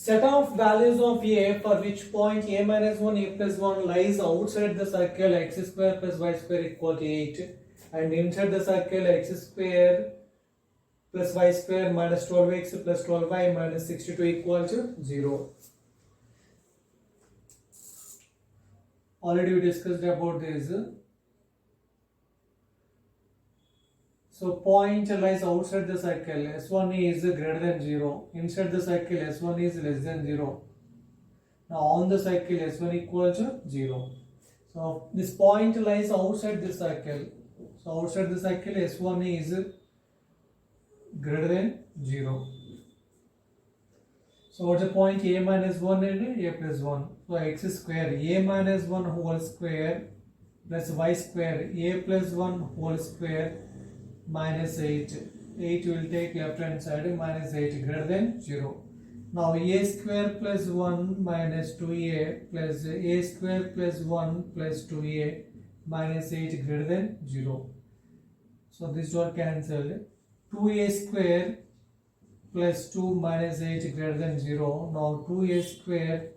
Set of values of a for which point a minus 1 a plus 1 lies outside the circle x square plus y square equal to 8 and inside the circle x square plus y square minus 12x plus 12y minus 62 equal to 0. Already we discussed about this. So point lies outside the circle, s1 is greater than 0, inside the circle s1 is less than 0. Now on the circle s1 equal to 0. So this point lies outside the circle. So outside the circle s1 is greater than 0. So what's the point? A minus 1 and a plus 1. So x square a minus 1 whole square plus y square a plus 1 whole square minus 8. 8 will take left hand side, minus 8 greater than 0. Now a square plus 1 minus 2a plus a square plus 1 plus 2a minus 8 greater than 0. So this are cancelled. 2a square plus 2 minus 8 greater than 0. Now 2a square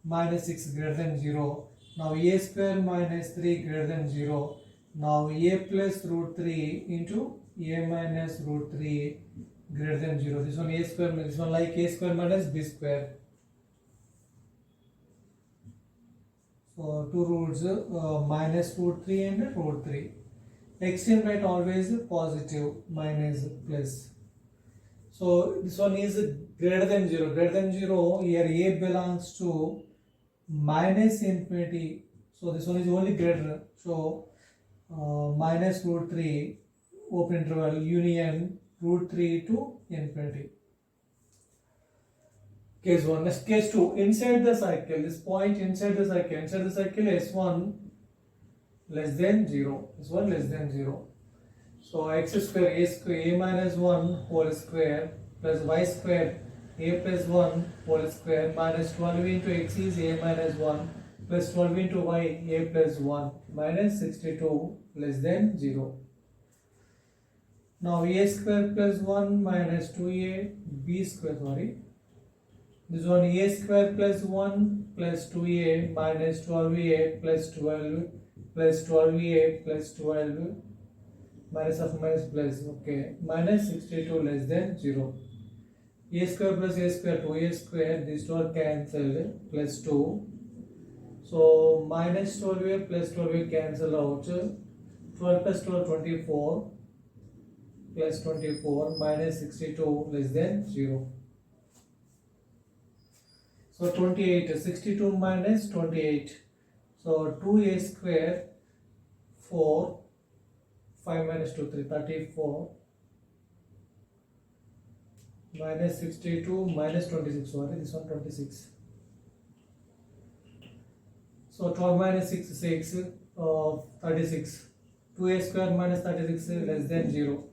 minus 6 greater than 0. Now a square minus 3 greater than 0. Now a plus root 3 into a minus root 3 greater than 0. This one a square, this one like a square minus b square. So two roots minus root 3 and root 3. Extreme right always positive, minus plus. So this one is greater than 0. Greater than 0, here a belongs to minus infinity. So this one is only greater. So minus root 3 open interval union root 3 to infinity. Case 1. Next case 2. Inside the circle, this point inside the circle s1 less than 0. S1 less than 0. So x square a minus 1 whole square plus y square a plus 1 whole square minus 12 into x is a minus 1 plus 12 into y a plus 1 minus 62 less than 0. Now a square plus 1 minus 2a b square, this one a square plus 1 plus 2a minus 12a plus 12 plus 12a plus 12 minus of minus plus, okay, minus 62 less than 0. A square plus a square 2a square, these two are cancelled, plus 2. So minus 12a plus 12a cancel out. 12 plus 12 24 plus 24 minus 62 less than 0. So 28, 62 minus 28. So 2a square 4, 5 minus 2 3, 34 minus 62 minus 26, sorry, this one 26. So 12 minus 6 6 36. 2a square minus 36 less than 0.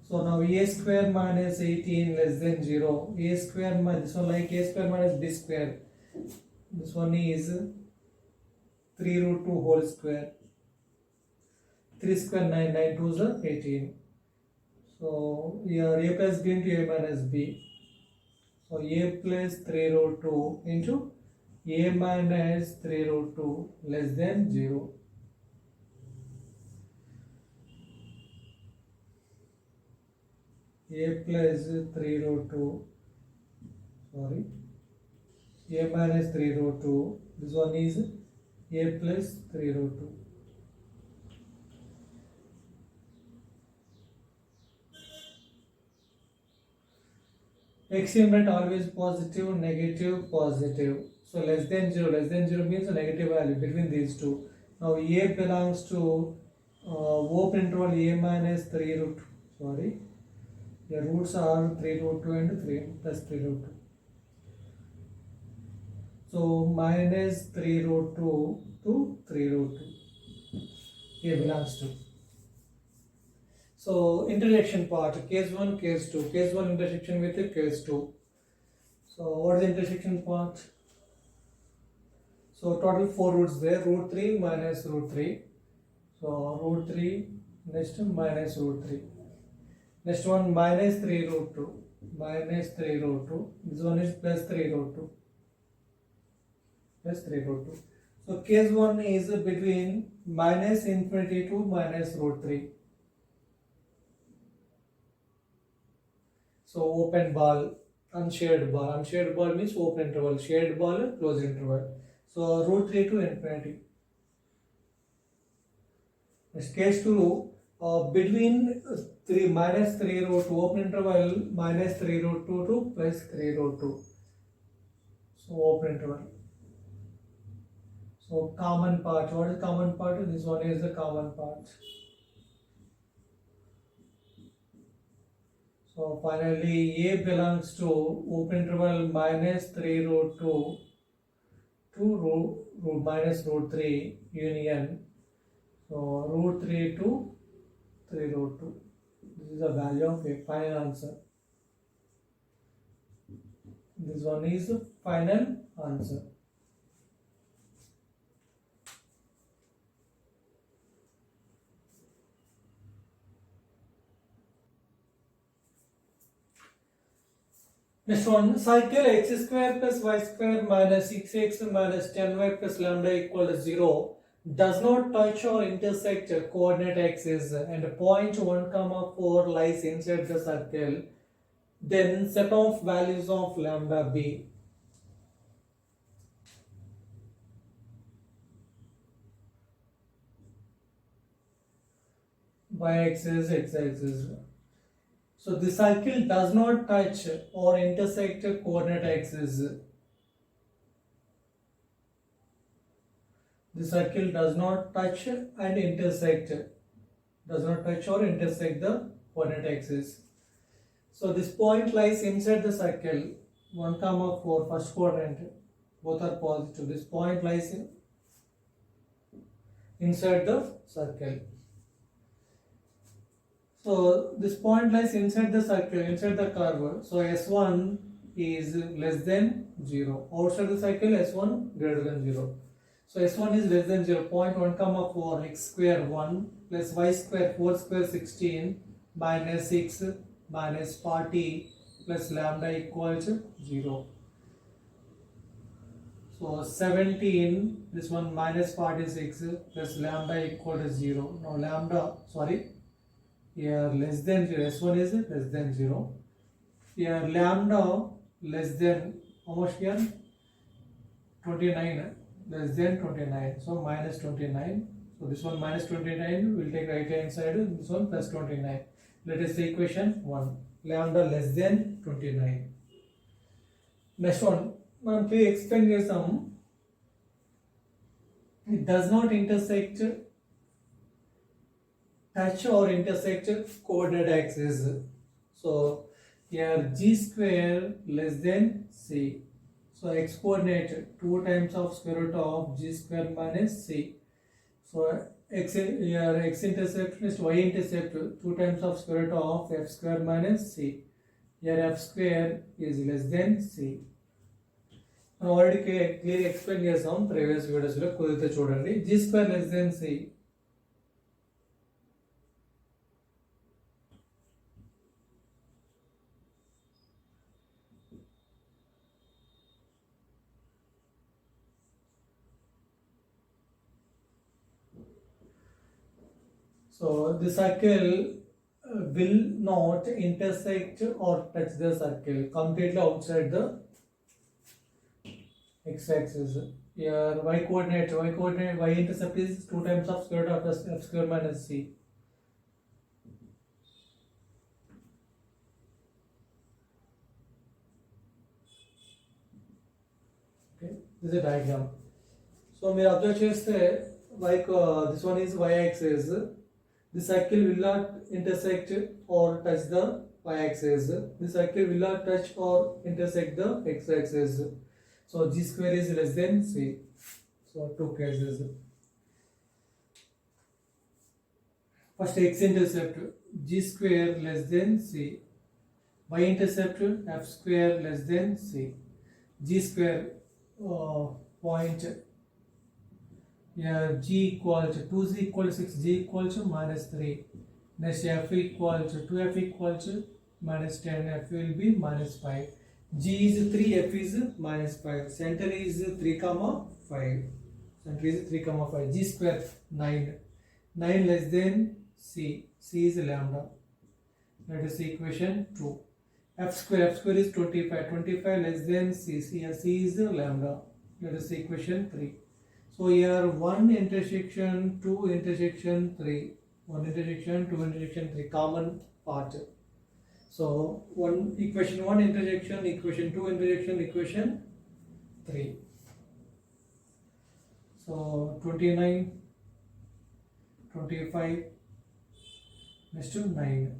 So now a square minus 18 less than 0. A square minus, this one like a square minus b square. This one is 3 root 2 whole square. 3 square 9, 9 2 is 18. So here a plus b into a minus b. So a plus 3 root 2 into a minus 3 root 2 less than 0. A plus 3 root 2, sorry, a minus 3 root 2, this one is a plus 3 root 2. Extreme right always positive, negative, positive. So less than 0 means a negative value between these two. Now a belongs to open interval a minus 3 root, sorry, the roots are 3 root 2 and 3 plus 3 root 2. So minus 3 root 2 to 3 root 2 a belongs to. So intersection part, case 1, case 2. Case 1 intersection with case 2. So what is the intersection part? So total 4 roots there, root 3 minus root 3. So root 3 next minus root 3. Next one minus 3 root 2. Minus 3 root 2. This one is plus 3 root 2. Plus 3 root 2. So case 1 is between minus infinity to minus root 3. So open ball, unshaded ball. Unshaded ball means open interval. Shaded ball, closed interval. So root 3 to infinity. Next case 2, between 3 minus 3 root 2, open interval minus 3 root 2 to plus 3 root 2. So open interval. So common part. What is common part? This one is the common part. So finally A belongs to open interval minus 3 root 2 to root minus root 3 union. So root 3 to 3 root 2. This is the value of A, final answer. This one is the final answer. Next one, cycle x square plus y square minus 6x minus 10y plus lambda equal to 0 does not touch or intersect coordinate axis and point 1, 4 lies inside the circle. Then set of values of lambda b. Y-axis, x-axis. So the circle does not touch or intersect coordinate axis. The circle does not touch and intersect. Does not touch or intersect the coordinate axis. So this point lies inside the circle. 1, 4, first quadrant. Both are positive. This point lies inside the circle. So this point lies inside the circle, inside the curve. So S1 is less than 0. Outside the circle, S1 greater than 0. So S1 is less than 0. Point 1, 4, x square 1 plus y square 4 square 16 minus 6 minus 40 plus lambda equals 0. So 17, this one minus 46 plus lambda equal to 0. Now lambda, here less than 0, S1 is less than 0. Here lambda less than, how much here? 29, less than 29. So minus 29. So this one minus 29 will take right hand side, this one plus 29. Let us say equation 1. Lambda less than 29. Next one, మనం explain చేసాము. It does not intersect, touch or intersect coordinate axis. So here g square less than c. So x coordinate 2 times of square root of g square minus c. So x intercept is y intercept 2 times of square root of f square minus c. Here f square is less than c. Already clearly explain చేసాం previous videos లో, కుదిరితే చూడండి. g square less than c. So the circle will not intersect or touch the circle, completely outside the x-axis. Here y coordinate, y intercept is 2 times of square root of f square minus c. Okay, this is a diagram. So we observe cheste like this one is y-axis. The circle will not intersect or touch the y-axis. The circle will not touch or intersect the x-axis. So g square is less than c. So 2 cases. First x intercept g square less than c. Y intercept f square less than c. G square point. Here g equal to 2z equal to 6, g equal to minus 3. Next f equal to 2f equal to minus 10, f will be minus 5. G is 3, f is minus 5. Center is 3 comma 5. Center is 3 comma 5. G square 9. 9 less than c. C is lambda. That is equation 2. F square is 25. 25 less than c. C is lambda. That is equation 3. So here 1 intersection, 2 intersection, 3. 1 intersection, 2 intersection, 3 common part. So equation 1 intersection, equation 2 intersection, equation 3. So 29, 25, next to 9.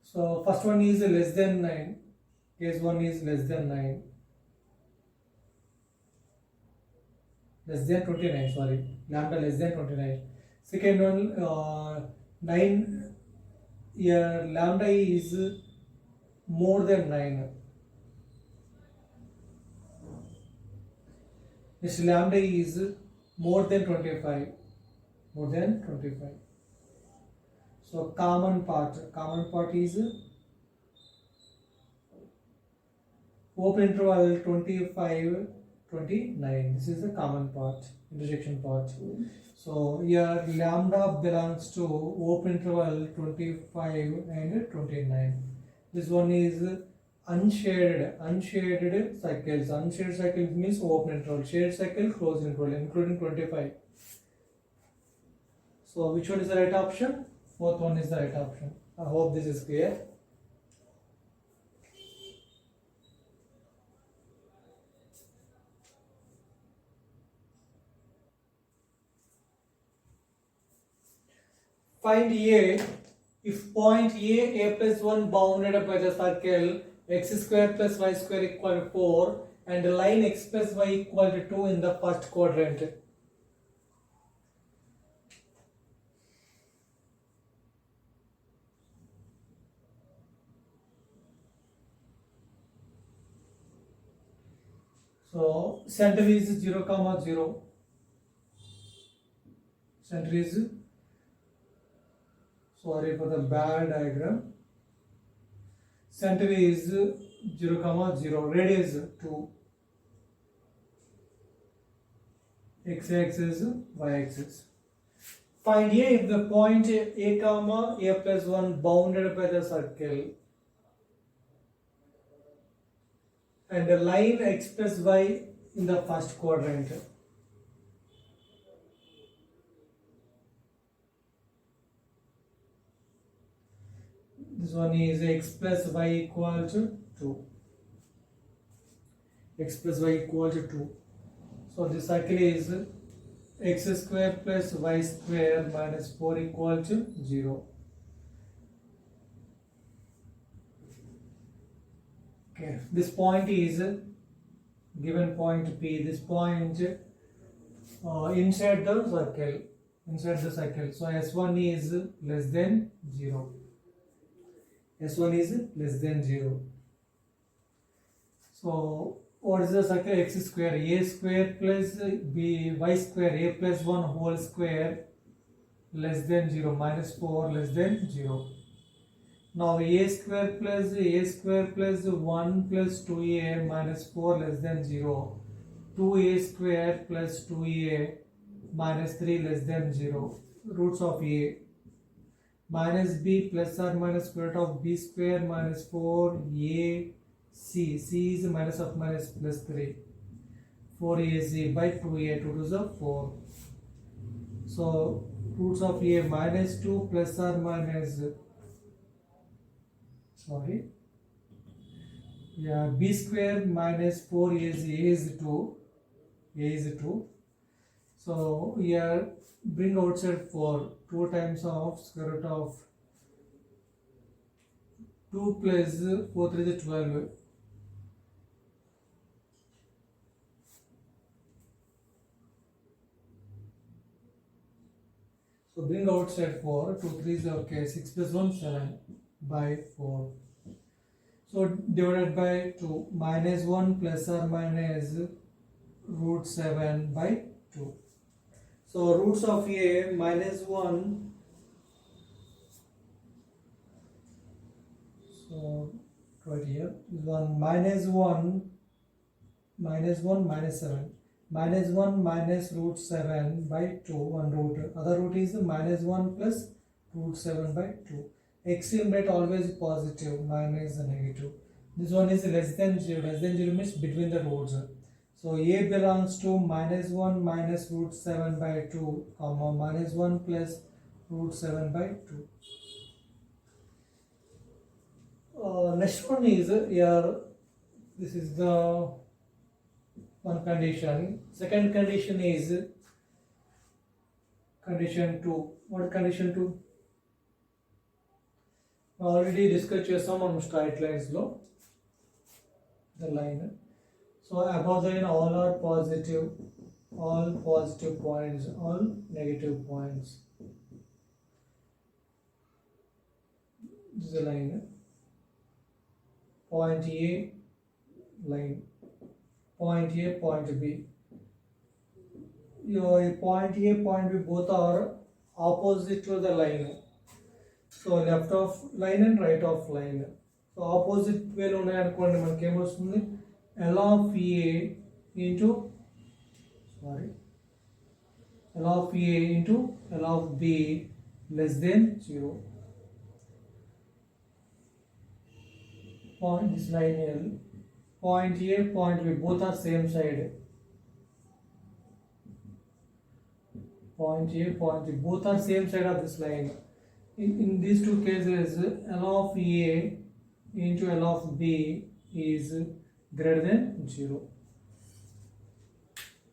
So first one is less than 9. Case 1 is less than 9. Less than 29, sorry. Lambda less than 29. Second one, 9. Here lambda is more than 9. This lambda is more than 25. More than 25. So common part is open interval 25, 29. This is the common part, intersection part. So here lambda belongs to open interval 25 and 29. This one is unshaded cycles. Unshaded cycles means open interval. Shaded cycle, closed interval, including 25. So which one is the right option? Fourth one is the right option. I hope this is clear. Find A if point A plus 1 bounded by the circle x square plus y square equal to 4 and the line x plus y equal to 2 in the first quadrant. So center is 0 comma 0. Center is, sorry for the bad diagram. Center is 0 comma 0. Radius 2. X-axis, y-axis. Find A if the point A comma A plus 1 bounded by the circle and the line x plus y in the first quadrant. This one is x plus y equal to 2. X plus y equal to 2. So the circle is x square plus y square minus 4 equal to 0. Okay, this point is given point P. This point inside the circle. So S1 is less than 0. S1 is less than 0. So what is the circle? X square, A square plus B, Y square, A plus 1 whole square less than 0, minus 4 less than 0. Now A square plus 1 plus 2A minus 4 less than 0. 2A square plus 2A minus 3 less than 0. Roots of A. Minus B plus or minus square root of B square minus 4AC. C is minus of minus plus 3. 4AC by 2A. 2 to the 4. So roots of A minus 2 plus or minus, sorry, yeah, B square minus 4AC. A is 2. A is 2. So here bring outside 4. 2 times of square root of 2 plus 4 3 is 12. So bring outside 4. 2 3 is okay. 6 plus 1 7 by 4. So divided by 2. Minus 1 plus or minus root 7 by 2. So roots of a minus 1. So right here is 1 minus 1 minus 1 minus 7 minus 1 minus root 7 by 2, one root, other root is minus 1 plus root 7 by 2. Extreme rate always positive, minus the negative. This one is less than 0, less than 0 means between the roots. So a belongs to minus 1 minus root 7 by 2 comma minus 1 plus root 7 by 2. Next one is here, this is the one condition. Second condition is condition 2. What condition 2? Already discussed చేసాం మనం straight lines లో the line. So above the line all are positive, all positive points, all negative points. This is the line. Point A line, point A, point B. Your point A, point B both are opposite to the line. So left of line and right of line. So opposite way lo unnayanukondi manaki em vastundi L of A into L of A into L of B less than 0. Point this line L, point A, point B both are same side. Point A, point B both are same side of this line. In these two cases, L of A into L of B is greater than 0.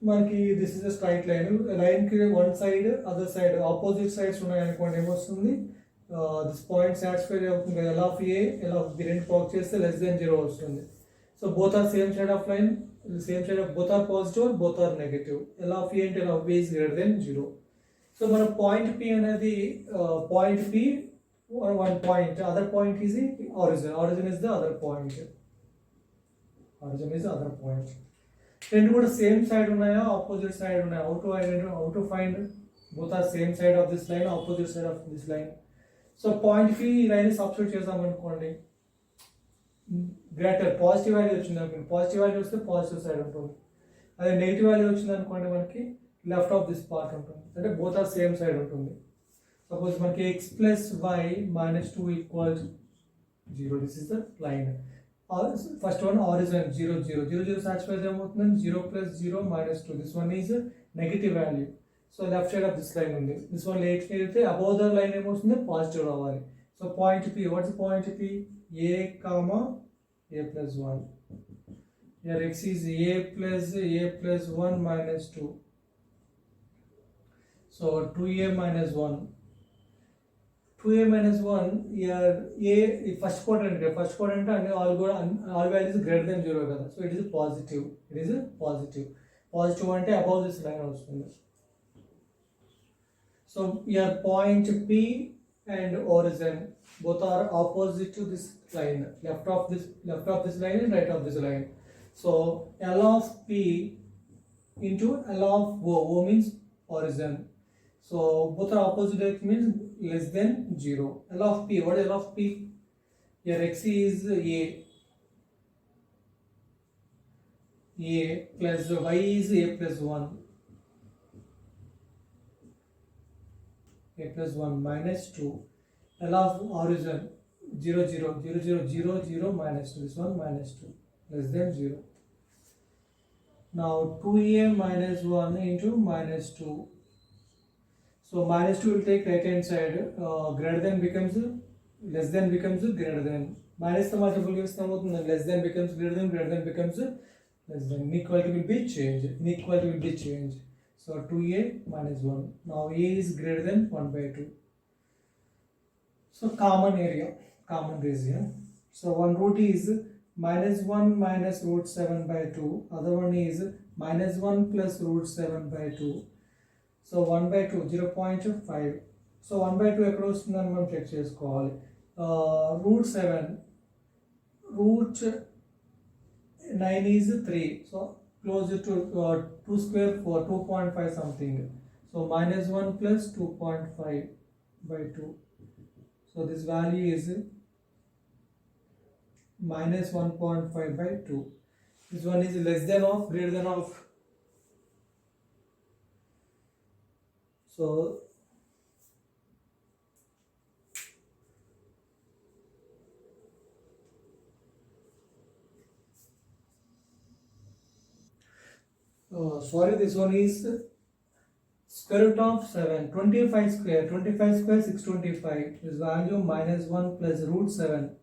మనకి this is a straight line. Line కి one side, other side, opposite sides ఉన్నాయనుకోండి ఏమొస్తుంది, this point satisfy అవుతుంది. L of A, L of B రెండు plot చేస్తే less than 0 వస్తుంది. So both are same side of line, same side of both are positive, both are negative. L of A into L of B is greater than 0. So మన point P అనేది point P one point, other point is the origin. Origin is the other point. Origin is the other point. రెండు కూడా same side ఉన్నాయా, opposite side ఉన్నాయా? How to find both are same side of this line, opposite side of this line. So point P line substitute చేద్దాం అనుకోండి. Greater positive value వచ్చింది అనుకోండి, positive value వస్తే positive side ఉంటుంది. అదే negative value వచ్చింది అనుకోండి మనకి లెఫ్ట్ ఆఫ్ దిస్ పార్ట్ ఉంటుంది, అంటే బోత్ ఆర్ సేమ్ సైడ్ ఉంటుంది. సపోజ్ మనకి x plus Y minus 2 equals 0. This is the line. First one origin 0 0 0 0 satisfy ఏమవుతుందండి 0 plus 0 minus 2. This one is negative value. So left side of this line ఉంది. This one eight అయితే above the line ఏమవుతుంది positive రావాలి. So point P, what's point P? A comma A plus 1. Here x is A plus 1 minus 2. So 2A minus 1. 2A minus 1, here A first quadrant and all values greater than 0 kada. So it is positive. It is positive. Positive ante above this line vastundi. So here point P and origin both are opposite to this line. Left of this line and right of this line. So L of P into L of O means origin. So both are opposite, it means less than 0. L of P, what is L of P? Here x is A plus y is A plus 1. A plus 1 minus 2. L of origin 0 0 0 0 0 0 minus 2. This one minus 2 less than 0. Now 2A minus 1 into minus 2. So minus 2 will take right hand side. Greater than becomes less than becomes greater than. Minus the multiple gives less than becomes greater than becomes less than. Inequality will be changed. Inequality will be changed. So 2A minus 1. Now A is greater than 1 by 2. So common area, common region. So one root is minus 1 minus root 7 by 2. Other one is minus 1 plus root 7 by 2. So 1 by 2, 0.5. So 1 by 2 ఎక్కడ వస్తుందని మనం check చేసుకోవాలి. Root 7, root 9 is 3. So closer to 2 square 4, 2.5 something. So So minus 1 plus 2.5 by 2. So this value is minus 1.5 by 2. This one is less than of, greater than of. So sorry, this one is square root of 7. 25 square, 25 square 625. This value minus 1 plus root 7.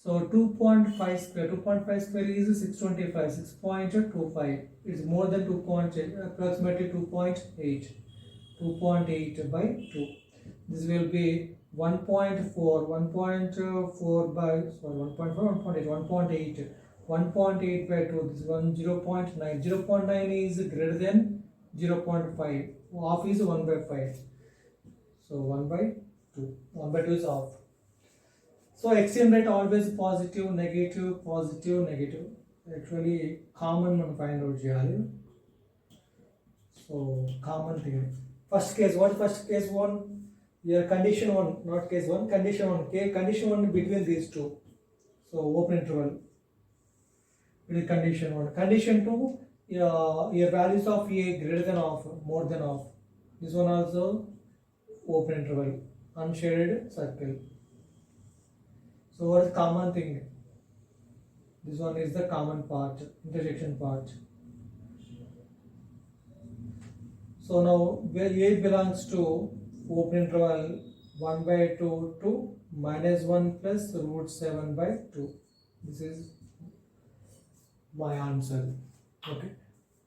So 2.5 square, 2.5 square is 625, 6.25. It's more than 2.8, approximately 2.8. 2.8 by 2. This will be 1.4, 1.4 by, sorry, 1.4, 1.8, 1.8. 1.8 by 2, this one 0.9. 0.9 is greater than 0.5. Half is 1 by 5. So 1 by 2. 1 by 2 is half. So exchange rate always positive, negative, positive, negative. Actually, common man find out cheyali. So common thing. First case, what first case 1? Here condition 1, not case 1, condition 1. Okay, condition 1 between these two. So open interval. It is condition 1. Condition 2, your values of A greater than of, more than of. This one also open interval, unshaded circle. So what is common thing? This one is the common part, intersection part. So now where A belongs to open interval 1 by 2 to minus 1 plus root 7 by 2. This is my answer. Okay.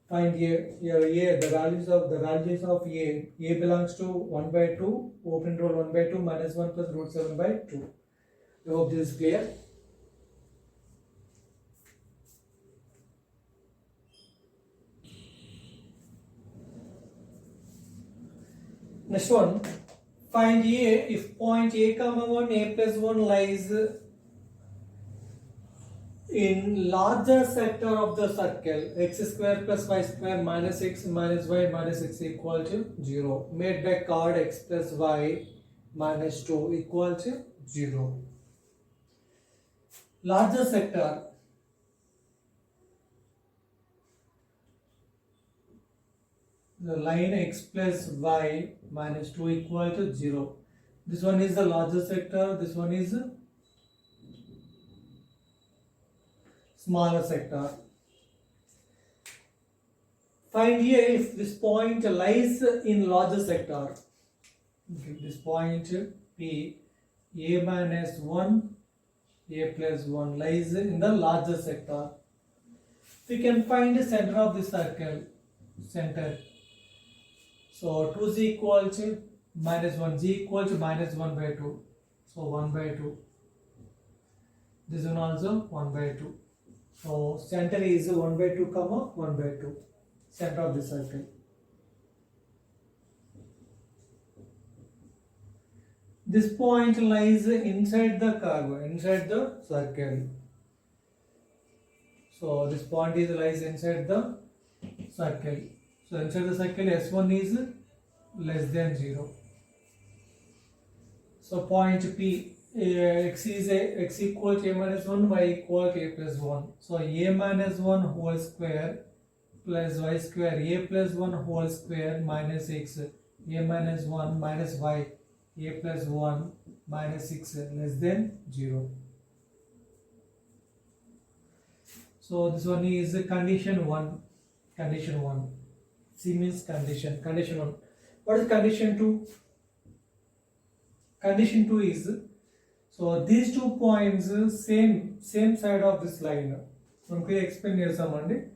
Find A, the values of A. A belongs to 1 by 2, open interval 1 by 2 minus 1 plus root 7 by 2. I hope this is clear. Next one, find A if point A comma 1, A plus 1 lies in larger sector of the circle x square plus y square minus x minus y minus x equal to 0, made by chord x plus y minus 2 equal to 0. Larger sector, the line x plus y minus 2 equal to 0. This one is the larger sector, this one is smaller sector. Find here if this point lies in larger sector. Okay, this point P, A minus 1, A plus 1 lies in the larger sector. We can find the center of the circle, center. So 2 is equal to minus 1, z equal to minus 1 by 2. So 1 by 2. This one also 1 by 2. So center is 1 by 2 comma 1 by 2. Center of the circle. This point lies inside the curve, inside the circle. So this point lies inside the circle. So inside the circle S1 is less than 0. So point P, x equal to a minus 1, y equal to a plus 1. So a minus 1 whole square plus y square, a plus 1 whole square minus x, a minus 1 minus y, a plus 1 minus 6 less than 0. So this one is condition 1. Condition 1. C means condition. Condition 1. What is condition 2? Condition 2 is, so these 2 points same side of this line. Okay, explain here someone.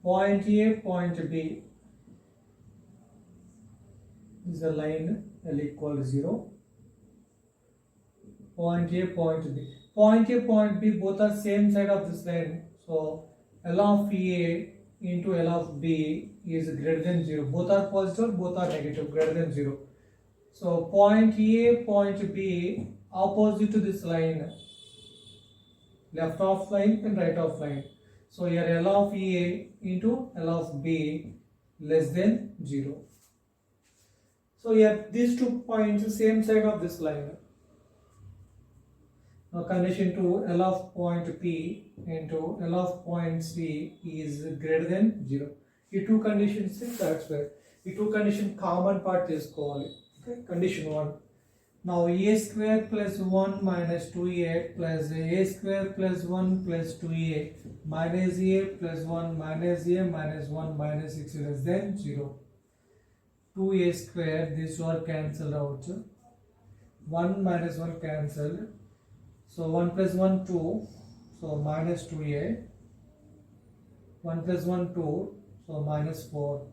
Point A, point B is a line L equal 0. Point A, point B. Point A, point B both are same side of this line. So L of A into L of B is greater than 0. Both are positive, both are negative, greater than 0. So point A, point B opposite to this line. Left of line and right of line. So here L of A into L of B less than 0. So here these 2 points same side of this line. Now condition to L of point P into L of point C is greater than 0. The two conditions that's why the two condition common part is called. Okay, condition 1. Now a square plus 1 minus 2a plus a square plus 1 plus 2a minus a plus 1 minus a minus 1 minus 6 less than 0. 2a square, these are cancelled out. 1 minus 1 cancelled. So 1 plus 1 2, so minus 2a. 1 plus 1 2, so minus 4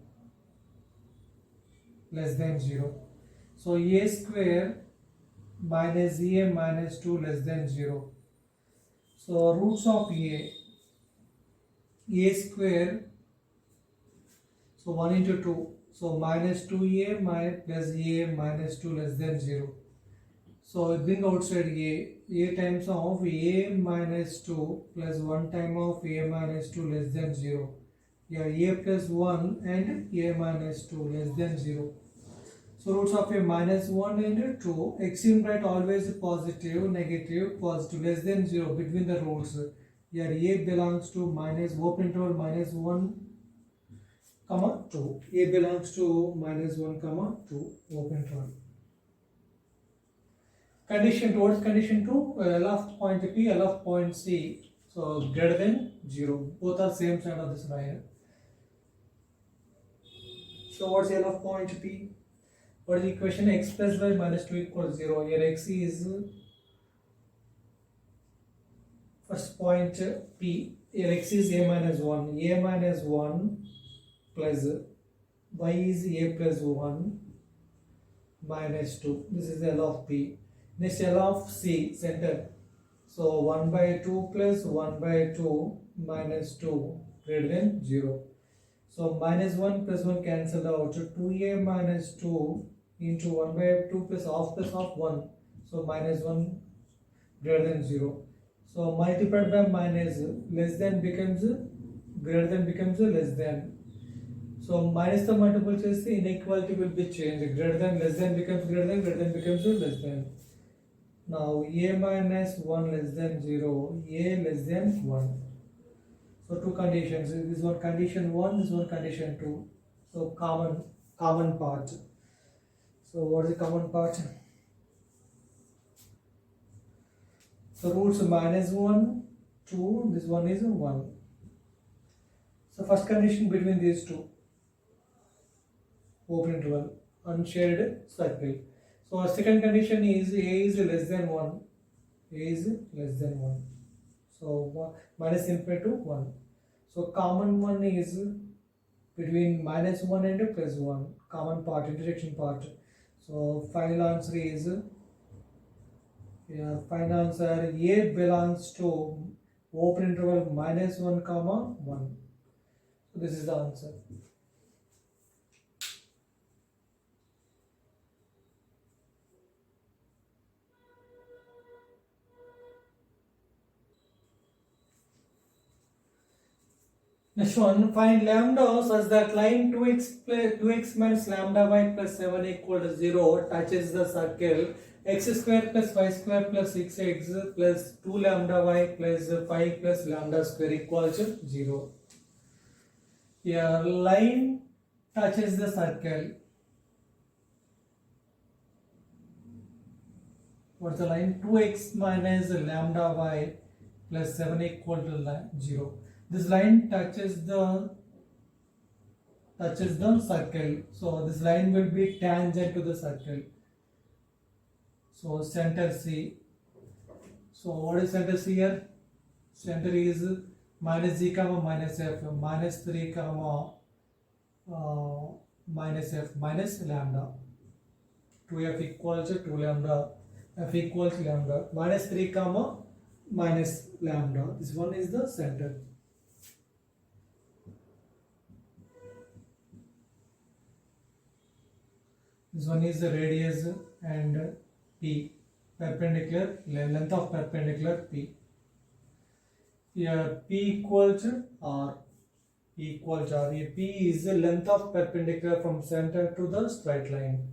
less than 0. So a square minus a minus 2 less than 0. So roots of a square, so 1 into 2, so minus 2a plus a minus 2 less than 0. So bring outside a times of a minus 2 plus 1 time of a minus 2 less than 0. Yeah, a plus 1 and a minus 2 less than 0. So roots of a minus 1 and 2, extreme right always positive, negative, positive, less than 0 between the roots. Here a belongs to minus open interval minus 1 comma 2. A belongs to minus 1 comma 2 open interval. Condition towards condition 2, L of point P, L of point C, so greater than 0. Both are same side of this line. So what's L of point P? What is the equation? X plus y minus 2 equals 0. Here x is first point P. Here x is a minus 1. A minus 1 plus y is a plus 1 minus 2. This is L of P. Next L of C, center. So 1 by 2 plus 1 by 2 minus 2 greater than 0. So minus 1 plus 1 cancelled out. 2a minus 2 into 1 by 2 plus half 1. So minus 1 greater than 0. So multiplied by minus, less than becomes greater than becomes less than. So minus the multiple chase, the inequality will be changed. Greater than, less than becomes greater than becomes less than. Now a minus 1 less than 0, a less than 1. So two conditions. This one condition 1, this one condition 2. So common part. So what is the common part? So roots minus 1, 2, this one is 1. So first condition between these two, open interval, unshaded circle. So our second condition is a is less than 1. A is less than 1. So minus infinity to 1. So common one is between minus 1 and plus 1. Common part, intersection part. So final answer is, final answer A belongs to open interval minus 1 comma 1. So this is the answer. Next one, find lambda such that line 2x minus lambda y plus 7 equal to 0 touches the circle x square plus y square plus 6x plus 2 lambda y plus 5 plus lambda square equals to 0. Here line touches the circle. What's the line? 2x minus lambda y plus 7 equal to 0. This line touches the circle, so this line will be tangent to the circle. So center C. So what is center C here? Center is minus z comma minus f, minus 3 comma minus f minus lambda. 2f equals to 2 lambda, f equals lambda, minus 3 comma minus lambda. This one is the center. This one is the radius and P, perpendicular, length of perpendicular P. Here P equal to R. Equal to R. Here P is the length of perpendicular from center to the straight line.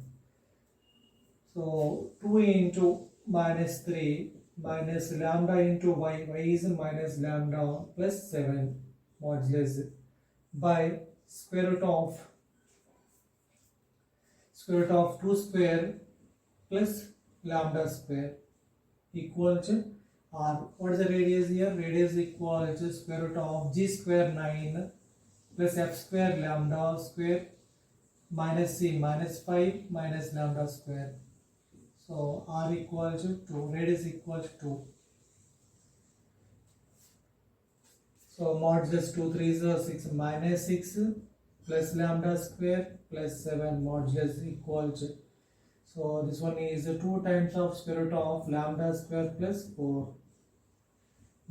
So 2 into minus 3 minus lambda into y. Y is minus lambda plus 7 modulus by square root of 2 square plus lambda square equal to R. What is the radius here? Radius equal to square root of g square 9 plus f square lambda square minus c minus 5 minus lambda square. So R equal to 2, radius equal to 2. So modulus 2 3 is 6 minus 6 plus lambda square plus 7 modulus equal to. So this one is 2 times of square root of lambda square plus 4.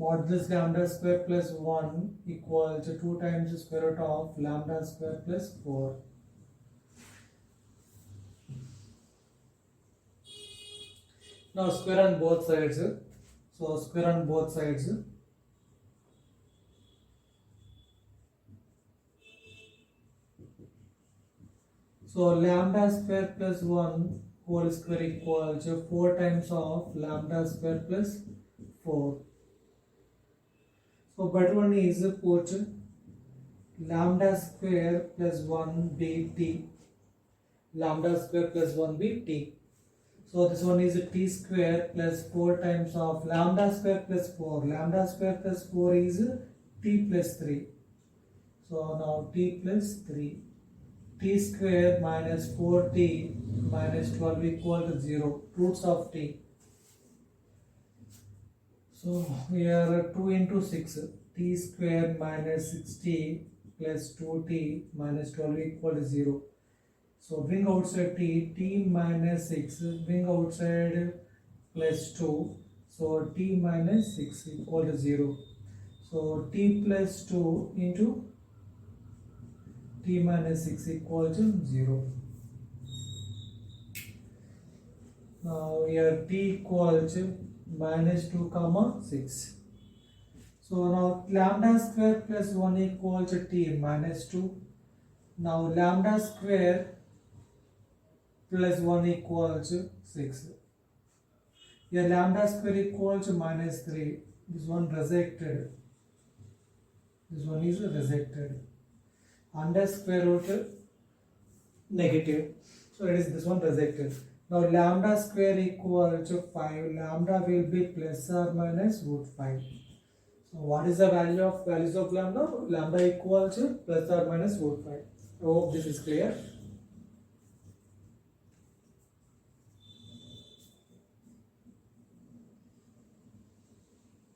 Modulus lambda square plus 1 equal to 2 times the square root of lambda square plus 4. Now square on both sides. So square on both sides. So lambda square plus 1 whole square equal to 4 times of lambda square plus 4. So better one is put lambda square plus 1 be t. Lambda square plus 1 be t. So this one is t square plus 4 times of lambda square plus 4. Lambda square plus 4 is t plus 3. So now t plus 3. T square minus 4t minus 12 equal to 0. Roots of t. So here 2 into 6. T square minus 6t plus 2t minus 12 equal to 0. So bring outside t minus 6, bring outside plus 2, so t minus 6 equal to 0. So t plus 2 into t minus 6 equal to 0. Now here t equal to minus 2 comma 6. So now lambda square plus 1 equal to t minus 2. Now lambda square plus 1 equal to 6. Here lambda square equal to minus 3. This one rejected. This one is rejected. Under square root negative. So it is this one rejected. Now lambda square equal to 5. Lambda will be plus or minus root 5. So what is the values of lambda? Lambda equal to plus or minus root 5. I hope this is clear.